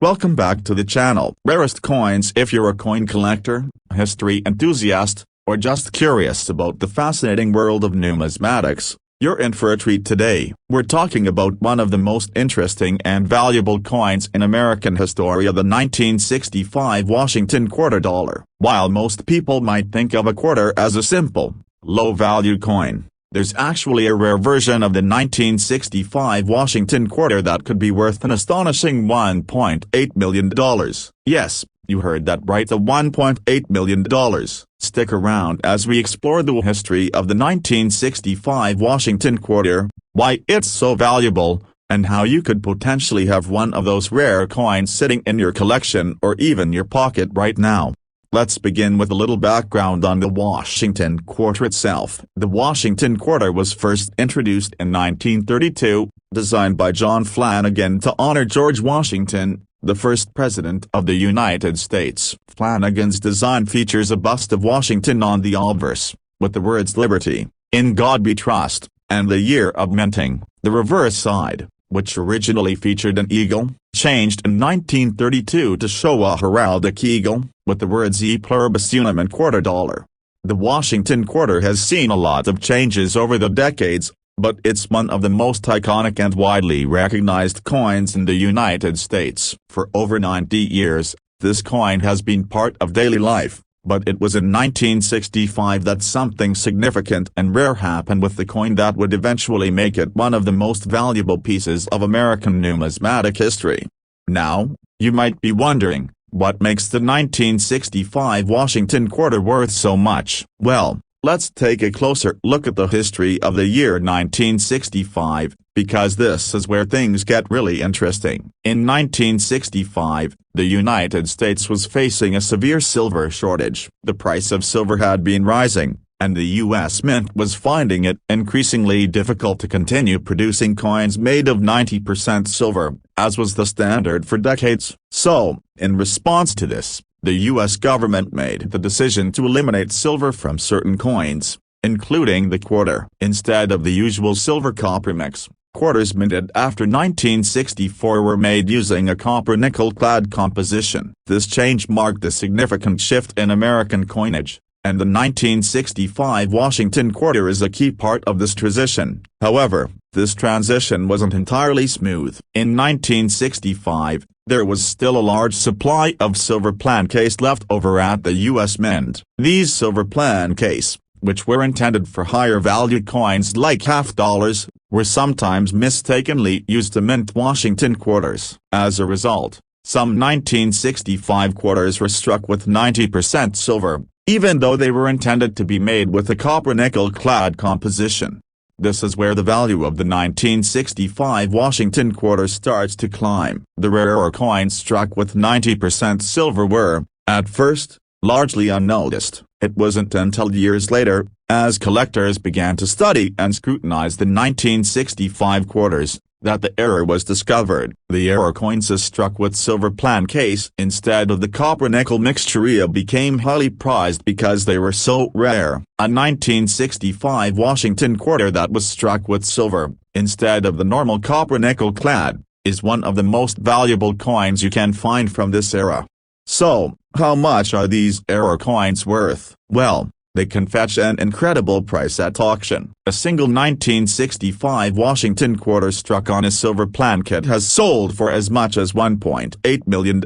Welcome back to the channel. Rarest coins. If you're a coin collector, history enthusiast, or just curious about the fascinating world of numismatics, you're in for a treat today. We're talking about one of the most interesting and valuable coins in American history, the 1965 Washington quarter dollar. While most people might think of a quarter as a simple, low-value coin, there's actually a rare version of the 1965 Washington quarter that could be worth an astonishing $1.8 million. Yes, you heard that right, the $1.8 million. Stick around as we explore the history of the 1965 Washington quarter, why it's so valuable, and how you could potentially have one of those rare coins sitting in your collection or even your pocket right now. Let's begin with a little background on the Washington quarter itself. The Washington quarter was first introduced in 1932, designed by John Flanagan to honor George Washington, the first president of the United States. Flanagan's design features a bust of Washington on the obverse, with the words "Liberty, in God We Trust," and the year of minting. The reverse side, which originally featured an eagle, changed in 1932 to show a heraldic eagle, with the words "E pluribus unum" and quarter dollar. The Washington quarter has seen a lot of changes over the decades, but it's one of the most iconic and widely recognized coins in the United States. For over 90 years, this coin has been part of daily life, but it was in 1965 that something significant and rare happened with the coin that would eventually make it one of the most valuable pieces of American numismatic history. Now, you might be wondering, what makes the 1965 Washington quarter worth so much? Well, let's take a closer look at the history of the year 1965, because this is where things get really interesting. In 1965, the United States was facing a severe silver shortage. The price of silver had been rising, and the U.S. Mint was finding it increasingly difficult to continue producing coins made of 90% silver, as was the standard for decades. So, in response to this, the U.S. government made the decision to eliminate silver from certain coins, including the quarter. Instead of the usual silver-copper mix, quarters minted after 1964 were made using a copper-nickel clad composition. This change marked a significant shift in American coinage, and the 1965 Washington quarter is a key part of this transition. However, this transition wasn't entirely smooth. In 1965, there was still a large supply of silver plancase left over at the U.S. Mint. These silver plancase, which were intended for higher valued coins like half dollars, were sometimes mistakenly used to mint Washington quarters. As a result, some 1965 quarters were struck with 90% silver, even though they were intended to be made with a copper-nickel clad composition. This is where the value of the 1965 Washington quarter starts to climb. The rarer coins struck with 90% silver were, at first, largely unnoticed. It wasn't until years later, as collectors began to study and scrutinize the 1965 quarters, that the error was discovered. The error coins struck with silver plancase instead of the copper-nickel mixture became highly prized because they were so rare. A 1965 Washington quarter that was struck with silver, instead of the normal copper-nickel clad, is one of the most valuable coins you can find from this era. So, how much are these error coins worth? Well, they can fetch an incredible price at auction. A single 1965 Washington quarter struck on a silver plancate has sold for as much as $1.8 million.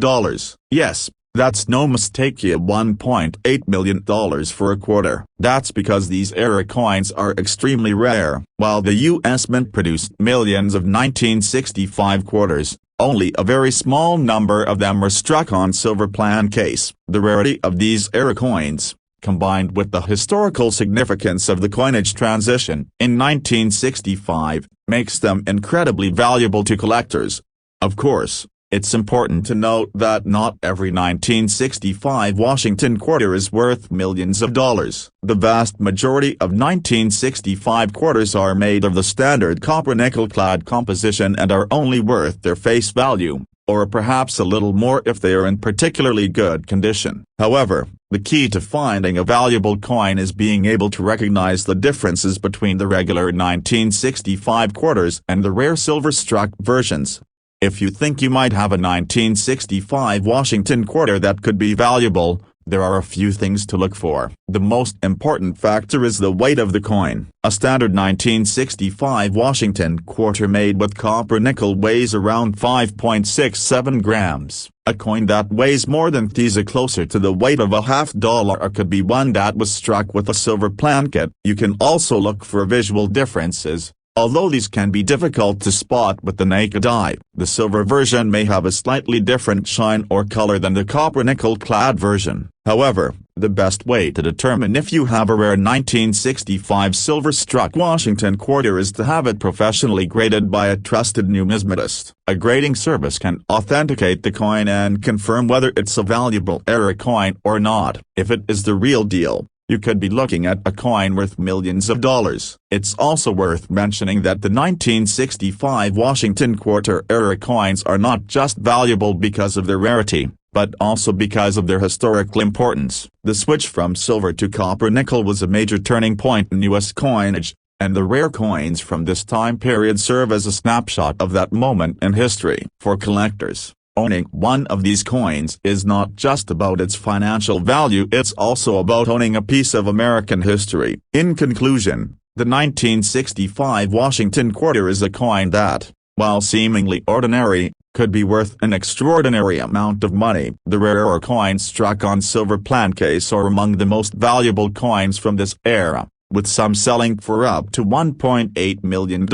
Yes, that's no mistake, $1.8 million for a quarter. That's because these error coins are extremely rare. While the U.S. Mint produced millions of 1965 quarters, only a very small number of them were struck on silver plancase. The rarity of these error coins, combined with the historical significance of the coinage transition in 1965, makes them incredibly valuable to collectors. Of course, it's important to note that not every 1965 Washington quarter is worth millions of dollars. The vast majority of 1965 quarters are made of the standard copper-nickel clad composition and are only worth their face value, or perhaps a little more if they are in particularly good condition. However, the key to finding a valuable coin is being able to recognize the differences between the regular 1965 quarters and the rare silver-struck versions. If you think you might have a 1965 Washington quarter that could be valuable, there are a few things to look for. The most important factor is the weight of the coin. A standard 1965 Washington quarter made with copper nickel weighs around 5.67 grams. A coin that weighs more than is closer to the weight of a $50 or could be one that was struck with a silver planchet. You can also look for visual differences. Although these can be difficult to spot with the naked eye, the silver version may have a slightly different shine or color than the copper nickel-clad version. However, the best way to determine if you have a rare 1965 silver-struck Washington quarter is to have it professionally graded by a trusted numismatist. A grading service can authenticate the coin and confirm whether it's a valuable era coin or not. If it is the real deal, you could be looking at a coin worth millions of dollars. It's also worth mentioning that the 1965 Washington quarter-era coins are not just valuable because of their rarity, but also because of their historical importance. The switch from silver to copper-nickel was a major turning point in U.S. coinage, and the rare coins from this time period serve as a snapshot of that moment in history. For collectors, owning one of these coins is not just about its financial value, it's also about owning a piece of American history. In conclusion, the 1965 Washington quarter is a coin that, while seemingly ordinary, could be worth an extraordinary amount of money. The rarer coins struck on silver plancase are among the most valuable coins from this era, with some selling for up to $1.8 million.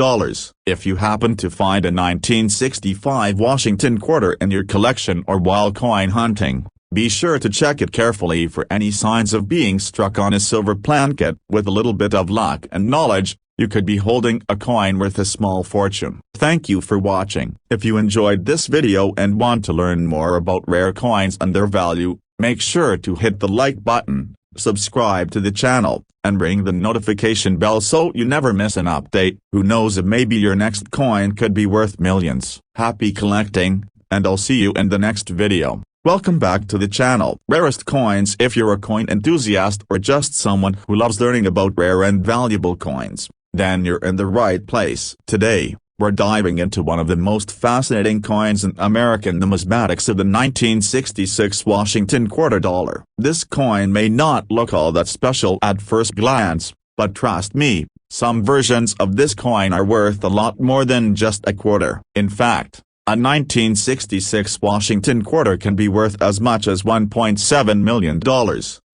If you happen to find a 1965 Washington quarter in your collection or while coin hunting, be sure to check it carefully for any signs of being struck on a silver planchet. With a little bit of luck and knowledge, you could be holding a coin worth a small fortune. Thank you for watching. If you enjoyed this video and want to learn more about rare coins and their value, make sure to hit the like button, subscribe to the channel, and ring the notification bell so you never miss an update. Who knows, if maybe your next coin could be worth millions. Happy collecting, and I'll see you in the next video. Welcome back to the channel. Rarest coins. If you're a coin enthusiast or just someone who loves learning about rare and valuable coins, then you're in the right place. Today, we're diving into one of the most fascinating coins in American numismatics, of the 1966 Washington quarter dollar. This coin may not look all that special at first glance, but trust me, some versions of this coin are worth a lot more than just a quarter. In fact, a 1966 Washington quarter can be worth as much as $1.7 million.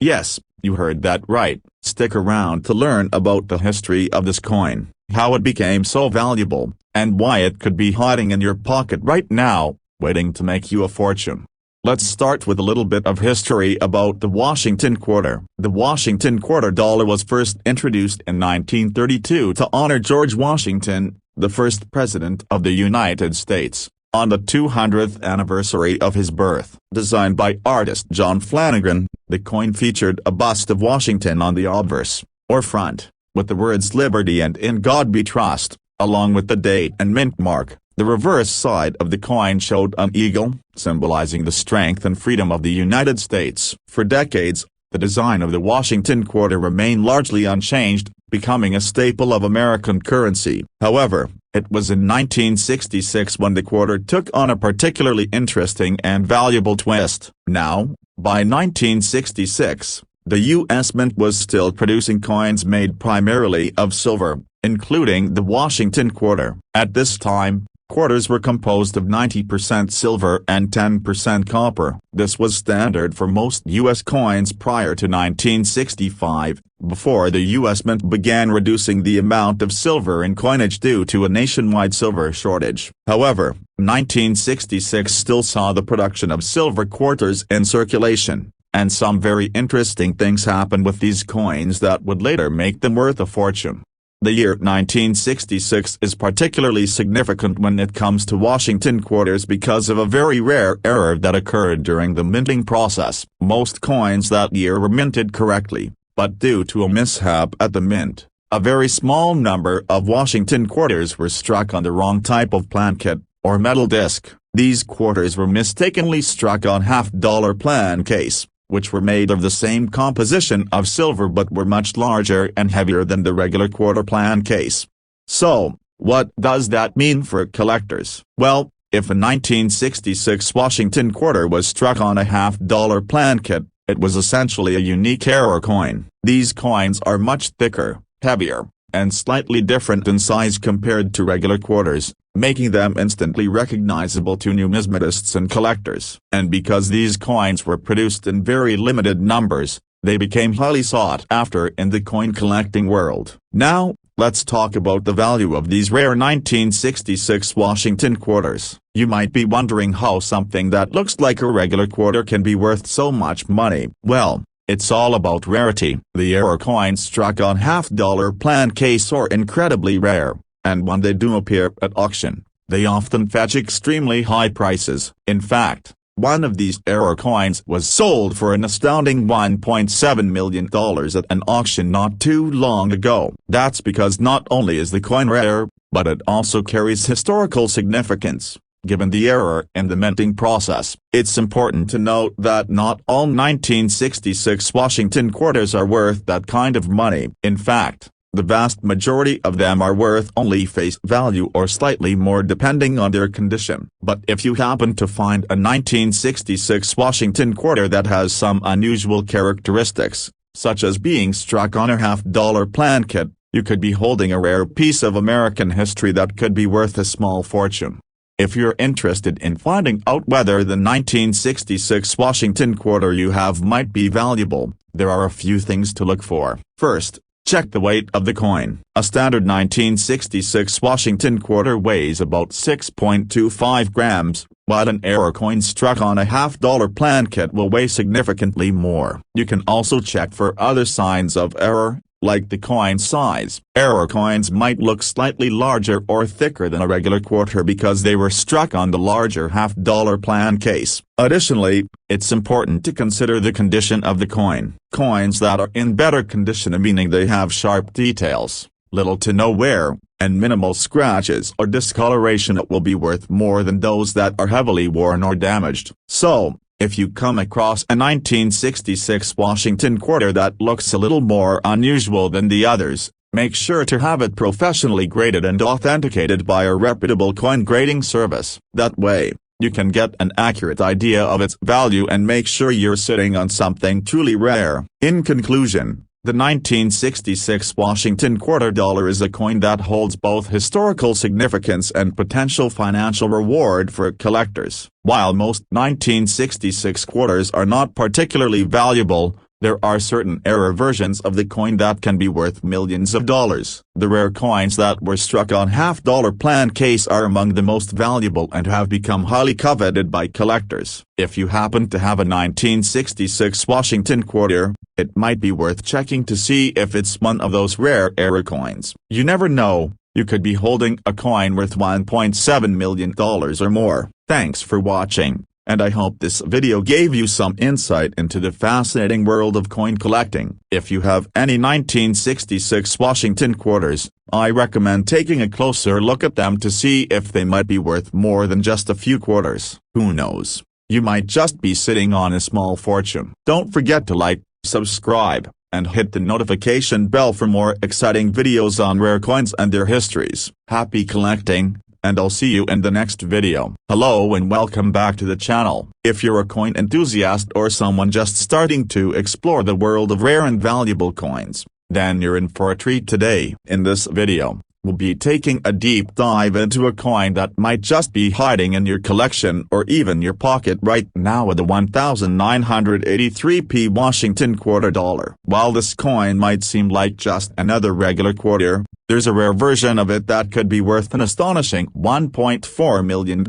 Yes, you heard that right. Stick around to learn about the history of this coin, how it became so valuable, and why it could be hiding in your pocket right now, waiting to make you a fortune. Let's start with a little bit of history about the Washington quarter. The Washington quarter dollar was first introduced in 1932 to honor George Washington, the first president of the United States, on the 200th anniversary of his birth. Designed by artist John Flanagan, the coin featured a bust of Washington on the obverse, or front, with the words "Liberty" and "In God We Trust," along with the date and mint mark. The reverse side of the coin showed an eagle, symbolizing the strength and freedom of the United States. For decades, the design of the Washington quarter remained largely unchanged, becoming a staple of American currency. However, it was in 1966 when the quarter took on a particularly interesting and valuable twist. Now, by 1966, the U.S. Mint was still producing coins made primarily of silver, including the Washington quarter. At this time, quarters were composed of 90% silver and 10% copper. This was standard for most U.S. coins prior to 1965, before the U.S. Mint began reducing the amount of silver in coinage due to a nationwide silver shortage. However, 1966 still saw the production of silver quarters in circulation, and some very interesting things happened with these coins that would later make them worth a fortune. The year 1966 is particularly significant when it comes to Washington quarters because of a very rare error that occurred during the minting process. Most coins that year were minted correctly, but due to a mishap at the mint, a very small number of Washington quarters were struck on the wrong type of planchet, or metal disc. These quarters were mistakenly struck on $50 plancase, which were made of the same composition of silver but were much larger and heavier than the regular quarter plancase. So, what does that mean for collectors? Well, If a 1966 Washington quarter was struck on a half-dollar plan kit, it was essentially a unique error coin. These coins are much thicker, heavier, and slightly different in size compared to regular quarters, making them instantly recognizable to numismatists and collectors. And because these coins were produced in very limited numbers, they became highly sought after in the coin collecting world. Now, let's talk about the value of these rare 1966 Washington quarters. You might be wondering how something that looks like a regular quarter can be worth so much money. Well, it's all about rarity. The error coins struck on half-dollar plan case are incredibly rare, and when they do appear at auction, they often fetch extremely high prices. In fact, one of these error coins was sold for an astounding $1.7 million at an auction not too long ago. That's because not only is the coin rare, but it also carries historical significance. Given the error in the minting process, it's important to note that not all 1966 Washington quarters are worth that kind of money. In fact, the vast majority of them are worth only face value or slightly more depending on their condition. But if you happen to find a 1966 Washington quarter that has some unusual characteristics, such as being struck on a half-dollar plan kit, you could be holding a rare piece of American history that could be worth a small fortune. If you're interested in finding out whether the 1966 Washington quarter you have might be valuable, there are a few things to look for. First, check the weight of the coin. A standard 1966 Washington quarter weighs about 6.25 grams, while an error coin struck on a half-dollar plan kit will weigh significantly more. You can also check for other signs of error, like the coin size. Error coins might look slightly larger or thicker than a regular quarter because they were struck on the larger half-dollar plan case. Additionally, it's important to consider the condition of the coin. Coins that are in better condition meaning they have sharp details, little to no wear, and minimal scratches or discoloration will be worth more than those that are heavily worn or damaged. So, if you come across a 1966 Washington quarter that looks a little more unusual than the others, make sure to have it professionally graded and authenticated by a reputable coin grading service. That way, you can get an accurate idea of its value and make sure you're sitting on something truly rare. In conclusion, the 1966 Washington quarter dollar is a coin that holds both historical significance and potential financial reward for collectors. While most 1966 quarters are not particularly valuable, there are certain error versions of the coin that can be worth millions of dollars. The rare coins that were struck on half-dollar plan case are among the most valuable and have become highly coveted by collectors. If you happen to have a 1966 Washington quarter, it might be worth checking to see if it's one of those rare error coins. You never know, you could be holding a coin worth $1.7 million or more. Thanks for watching, and I hope this video gave you some insight into the fascinating world of coin collecting. If you have any 1966 Washington quarters, I recommend taking a closer look at them to see if they might be worth more than just a few quarters. Who knows? You might just be sitting on a small fortune. Don't forget to like, subscribe, and hit the notification bell for more exciting videos on rare coins and their histories. Happy collecting, and I'll see you in the next video. Hello and welcome back to the channel. If you're a coin enthusiast or someone just starting to explore the world of rare and valuable coins, then you're in for a treat today. In this video, we'll be taking a deep dive into a coin that might just be hiding in your collection or even your pocket right now with the 1983p Washington quarter dollar. While this coin might seem like just another regular quarter, there's a rare version of it that could be worth an astonishing $1.4 million.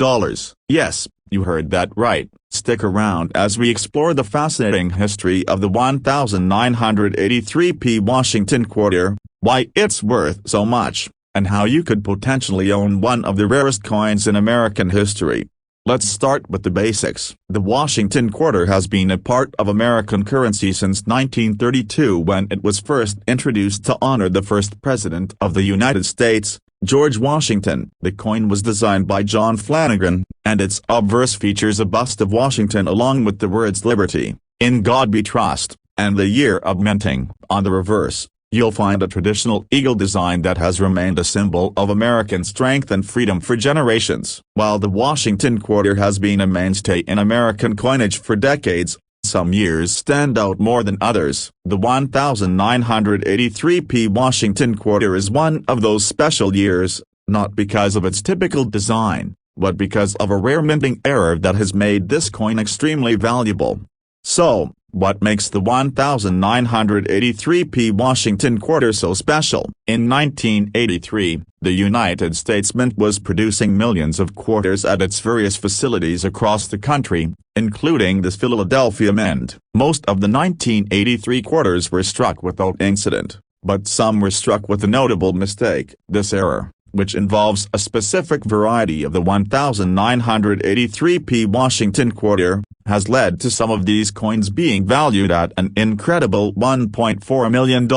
Yes, you heard that right. Stick around as we explore the fascinating history of the 1983p Washington quarter, why it's worth so much, and how you could potentially own one of the rarest coins in American history. Let's start with the basics. The Washington quarter has been a part of American currency since 1932 when it was first introduced to honor the first president of the United States, George Washington. The coin was designed by John Flanagan, and its obverse features a bust of Washington along with the words Liberty, In God We Trust, and the year of minting. On the reverse, you'll find a traditional eagle design that has remained a symbol of American strength and freedom for generations. While the Washington quarter has been a mainstay in American coinage for decades, some years stand out more than others. The 1983p Washington quarter is one of those special years, not because of its typical design, but because of a rare minting error that has made this coin extremely valuable. So, what makes the 1983p Washington quarter so special? In 1983, the United States Mint was producing millions of quarters at its various facilities across the country, including the Philadelphia Mint. Most of the 1983 quarters were struck without incident, but some were struck with a notable mistake. This error, which involves a specific variety of the 1983p Washington quarter, has led to some of these coins being valued at an incredible $1.4 million.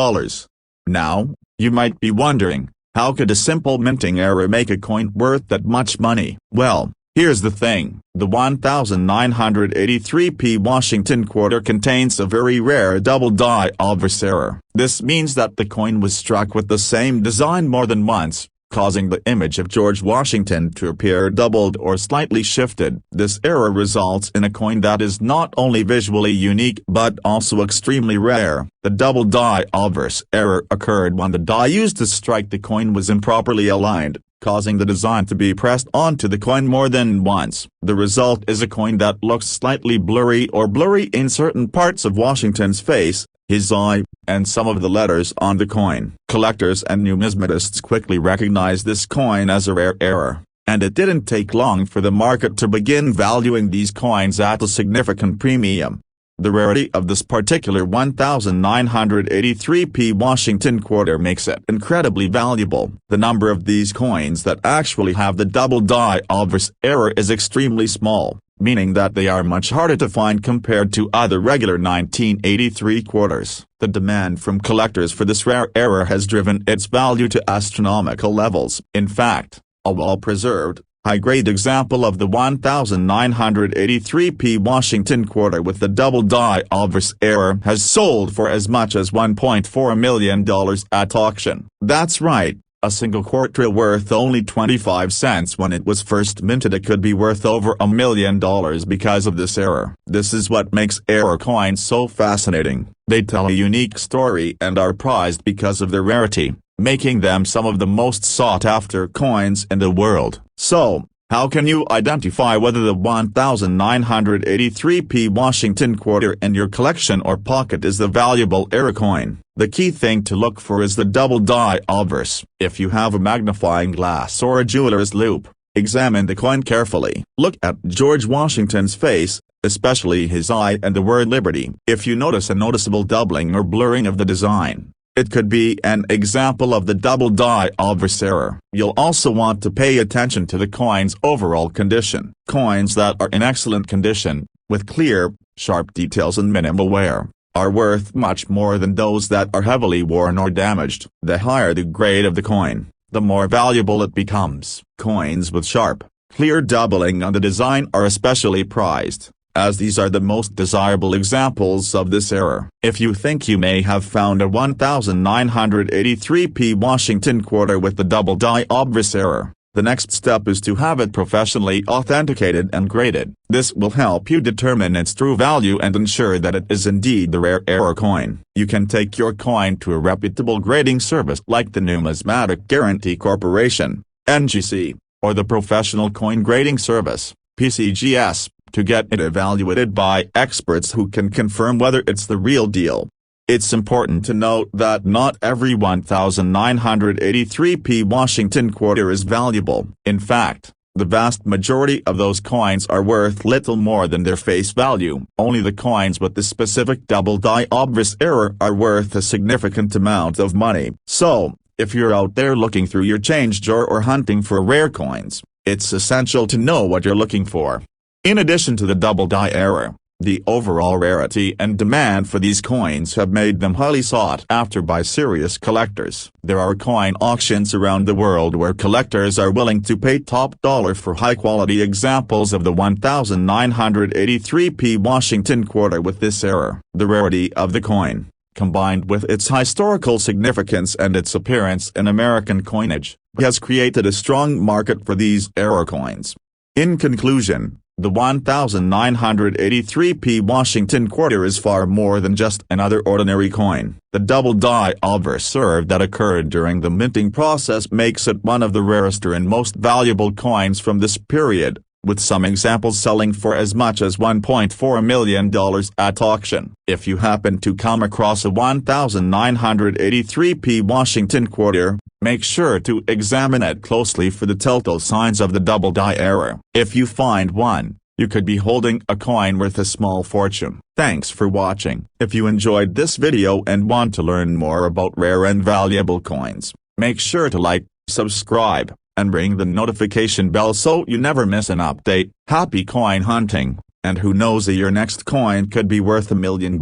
Now, you might be wondering, how could a simple minting error make a coin worth that much money? Well, here's the thing. The 1983p Washington quarter contains a very rare double die obverse error. This means that the coin was struck with the same design more than once, causing the image of George Washington to appear doubled or slightly shifted. This error results in a coin that is not only visually unique but also extremely rare. The double die obverse error occurred when the die used to strike the coin was improperly aligned, causing the design to be pressed onto the coin more than once. The result is a coin that looks slightly blurry or blurry in certain parts of Washington's face, his eye, and some of the letters on the coin. Collectors and numismatists quickly recognized this coin as a rare error, and it didn't take long for the market to begin valuing these coins at a significant premium. The rarity of this particular 1983p Washington quarter makes it incredibly valuable. The number of these coins that actually have the double die obverse error is extremely small, meaning that they are much harder to find compared to other regular 1983 quarters. The demand from collectors for this rare error has driven its value to astronomical levels. In fact, a well-preserved, high-grade example of the 1983p Washington quarter with the double die obverse error has sold for as much as $1.4 million at auction. That's right. A single quarter worth only 25 cents when it was first minted. It could be worth over $1 million because of this error. This is what makes error coins so fascinating. They tell a unique story and are prized because of their rarity, making them some of the most sought-after coins in the world. So, how can you identify whether the 1983p Washington quarter in your collection or pocket is the valuable error coin? The key thing to look for is the double die obverse. If you have a magnifying glass or a jeweler's loupe, examine the coin carefully. Look at George Washington's face, especially his eye and the word liberty. If you notice a noticeable doubling or blurring of the design, it could be an example of the double die obverse error. You'll also want to pay attention to the coin's overall condition. Coins that are in excellent condition, with clear, sharp details and minimal wear, are worth much more than those that are heavily worn or damaged. The higher the grade of the coin, the more valuable it becomes. Coins with sharp, clear doubling on the design are especially prized, as these are the most desirable examples of this error. If you think you may have found a 1983p Washington quarter with the double die obverse error, the next step is to have it professionally authenticated and graded. This will help you determine its true value and ensure that it is indeed the rare error coin. You can take your coin to a reputable grading service like the Numismatic Guarantee Corporation, NGC, or the Professional Coin Grading Service, PCGS, to get it evaluated by experts who can confirm whether it's the real deal. It's important to note that not every 1983p Washington quarter is valuable. In fact, the vast majority of those coins are worth little more than their face value. Only the coins with the specific double die obverse error are worth a significant amount of money. So, if you're out there looking through your change drawer or hunting for rare coins, it's essential to know what you're looking for. In addition to the double die error, the overall rarity and demand for these coins have made them highly sought after by serious collectors. There are coin auctions around the world where collectors are willing to pay top dollar for high-quality examples of the 1983p Washington quarter with this error. The rarity of the coin, combined with its historical significance and its appearance in American coinage, has created a strong market for these era coins. In conclusion, the 1983p Washington quarter is far more than just another ordinary coin. The double-die obverse serve that occurred during the minting process makes it one of the rarest and most valuable coins from this period, with some examples selling for as much as $1.4 million at auction. If you happen to come across a 1983p Washington quarter, make sure to examine it closely for the telltale signs of the double die error. If you find one, you could be holding a coin worth a small fortune. Thanks for watching. If you enjoyed this video and want to learn more about rare and valuable coins, make sure to like, subscribe, and ring the notification bell so you never miss an update. Happy coin hunting, and who knows, your next coin could be worth $1 million.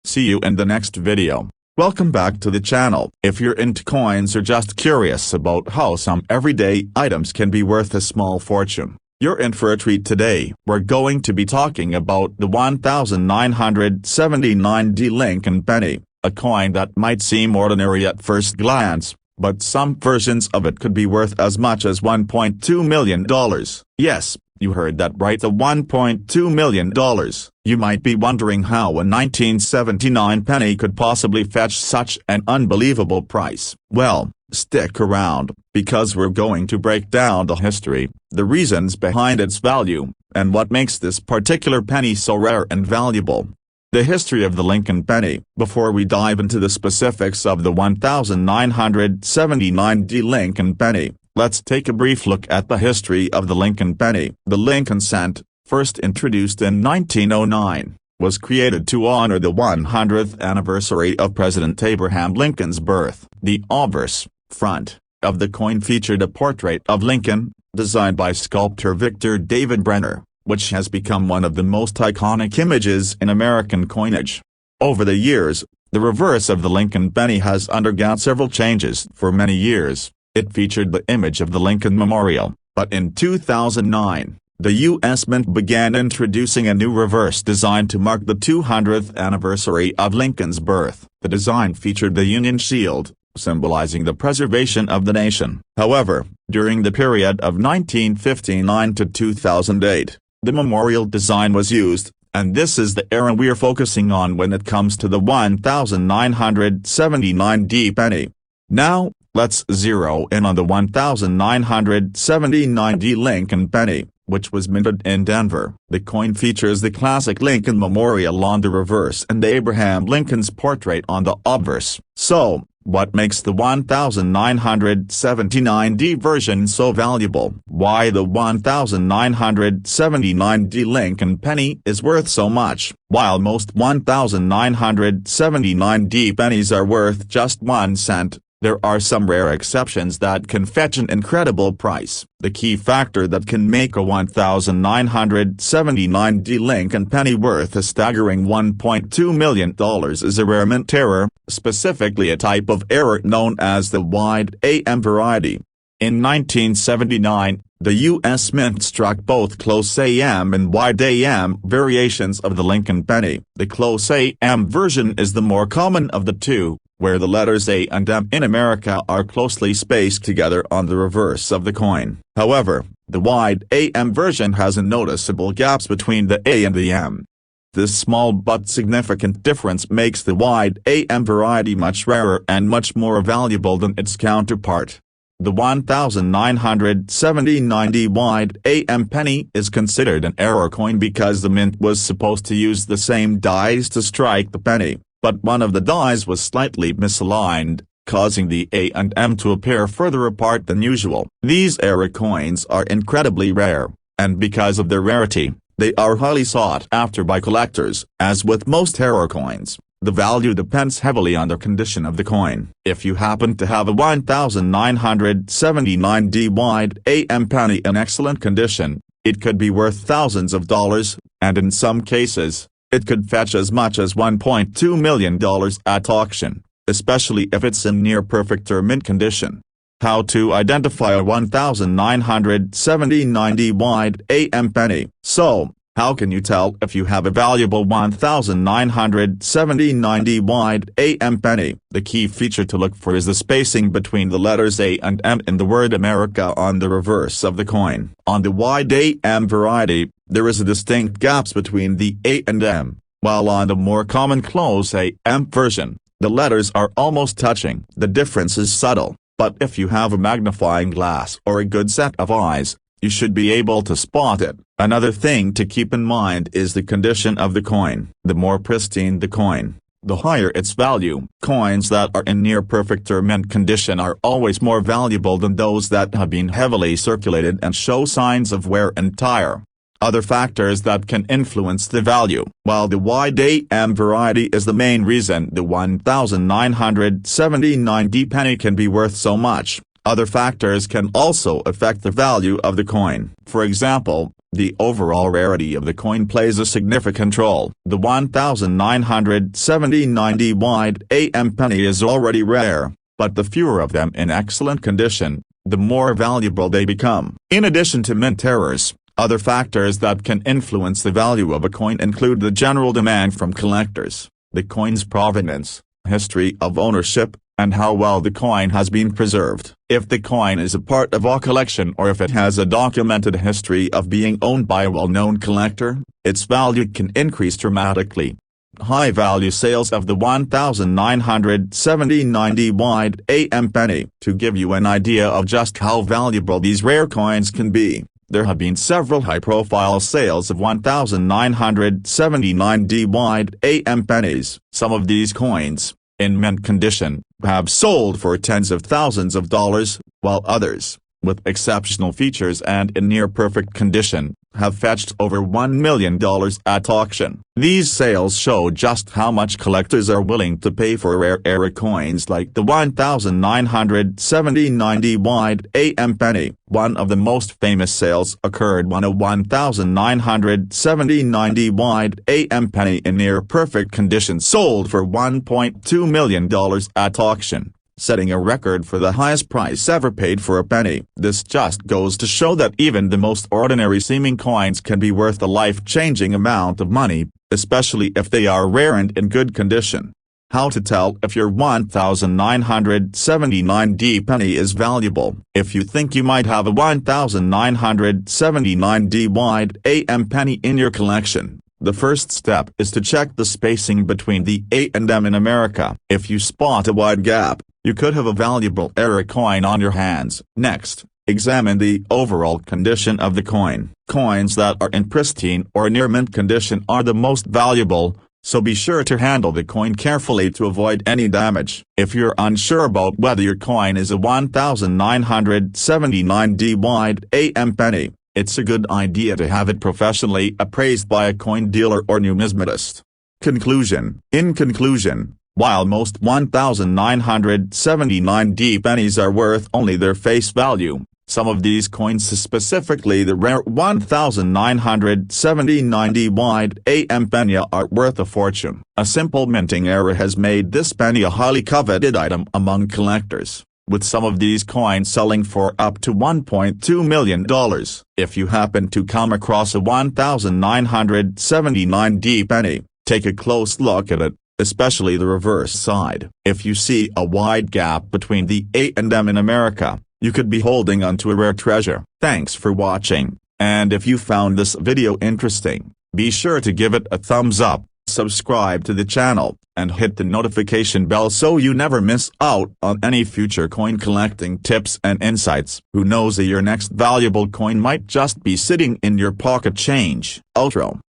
See you in the next video. Welcome back to the channel. If you're into coins or just curious about how some everyday items can be worth a small fortune, you're in for a treat today. We're going to be talking about the 1979D Lincoln penny, a coin that might seem ordinary at first glance, but some versions of it could be worth as much as $1.2 million. Yes, you heard that right, the $1.2 million. You might be wondering how a 1979 penny could possibly fetch such an unbelievable price. Well, stick around, because we're going to break down the history, the reasons behind its value, and what makes this particular penny so rare and valuable. The history of the Lincoln penny. Before we dive into the specifics of the 1979D Lincoln penny, let's take a brief look at the history of the Lincoln penny. The Lincoln cent, first introduced in 1909, was created to honor the 100th anniversary of President Abraham Lincoln's birth. The obverse front of the coin featured a portrait of Lincoln, designed by sculptor Victor David Brenner, which has become one of the most iconic images in American coinage. Over the years, the reverse of the Lincoln penny has undergone several changes. For many years, it featured the image of the Lincoln Memorial, but in 2009, the U.S. Mint began introducing a new reverse design to mark the 200th anniversary of Lincoln's birth. The design featured the Union Shield, symbolizing the preservation of the nation. However, during the period of 1959 to 2008, the memorial design was used, and this is the era we're focusing on when it comes to the 1979D penny. Now, let's zero in on the 1979D Lincoln penny, which was minted in Denver. The coin features the classic Lincoln Memorial on the reverse and Abraham Lincoln's portrait on the obverse. So, what makes the 1979D version so valuable? Why the 1979D Lincoln penny is worth so much? While most 1979D pennies are worth just 1 cent, there are some rare exceptions that can fetch an incredible price. The key factor that can make a 1979D Lincoln penny worth a staggering $1.2 million is a rare mint error, specifically a type of error known as the wide AM variety. In 1979, the U.S. Mint struck both close AM and wide AM variations of the Lincoln penny. The close AM version is the more common of the two, where the letters A and M in America are closely spaced together on the reverse of the coin. However, the wide AM version has noticeable gaps between the A and the M. This small but significant difference makes the wide AM variety much rarer and much more valuable than its counterpart. The 1979D wide AM penny is considered an error coin because the mint was supposed to use the same dies to strike the penny, but one of the dies was slightly misaligned, causing the A and M to appear further apart than usual. These error coins are incredibly rare, and because of their rarity, they are highly sought after by collectors. As with most error coins, the value depends heavily on the condition of the coin. If you happen to have a 1979D wide AM penny in excellent condition, it could be worth thousands of dollars, and in some cases, it could fetch as much as $1.2 million at auction, especially if it's in near-perfect or mint condition. How to identify a 1979D wide AM penny? So, How can you tell if you have a valuable 1970 wide AM penny? The key feature to look for is the spacing between the letters A and M in the word America on the reverse of the coin. On the wide AM variety, there is a distinct gap between the A and M, while on the more common close AM version, the letters are almost touching. The difference is subtle, but if you have a magnifying glass or a good set of eyes, you should be able to spot it. Another thing to keep in mind is the condition of the coin. The more pristine the coin, the higher its value. Coins that are in near perfect or mint condition are always more valuable than those that have been heavily circulated and show signs of wear and tear. Other factors that can influence the value. While the wide AM variety is the main reason the 1970 penny can be worth so much, other factors can also affect the value of the coin. For example, the overall rarity of the coin plays a significant role. The 1970 wide AM penny is already rare, but the fewer of them in excellent condition, the more valuable they become. In addition to mint errors, other factors that can influence the value of a coin include the general demand from collectors, the coin's provenance, history of ownership, and how well the coin has been preserved. If the coin is a part of a collection or if it has a documented history of being owned by a well-known collector, its value can increase dramatically. High-value sales of the 1970 wide AM penny. To give you an idea of just how valuable these rare coins can be, there have been several high-profile sales of 1970 wide AM pennies. Some of these coins, in mint condition, have sold for tens of thousands of dollars, while others, with exceptional features and in near-perfect condition, have fetched over $1 million at auction. These sales show just how much collectors are willing to pay for rare era coins like the 1970 wide AM penny. One of the most famous sales occurred when a 1970 wide AM penny in near-perfect condition sold for $1.2 million at auction, setting a record for the highest price ever paid for a penny. This just goes to show that even the most ordinary-seeming coins can be worth a life-changing amount of money, especially if they are rare and in good condition. How to tell if your 1970 penny is valuable? If you think you might have a 1970 wide AM penny in your collection, the first step is to check the spacing between the A and M in America. If you spot a wide gap, you could have a valuable era coin on your hands. Next, examine the overall condition of the coin. Coins that are in pristine or near mint condition are the most valuable, so be sure to handle the coin carefully to avoid any damage. If you're unsure about whether your coin is a 1970 wide AM penny, it's a good idea to have it professionally appraised by a coin dealer or numismatist. Conclusion. In conclusion, while most 1970 pennies are worth only their face value, some of these coins, specifically the rare 1970 wide AM penny, are worth a fortune. A simple minting error has made this penny a highly coveted item among collectors, with some of these coins selling for up to $1.2 million. If you happen to come across a 1970 penny, take a close look at it, especially the reverse side. If you see a wide gap between the A and M in America, you could be holding onto a rare treasure. Thanks for watching, and if you found this video interesting, be sure to give it a thumbs up, subscribe to the channel, and hit the notification bell so you never miss out on any future coin collecting tips and insights. Who knows, your next valuable coin might just be sitting in your pocket change. Outro.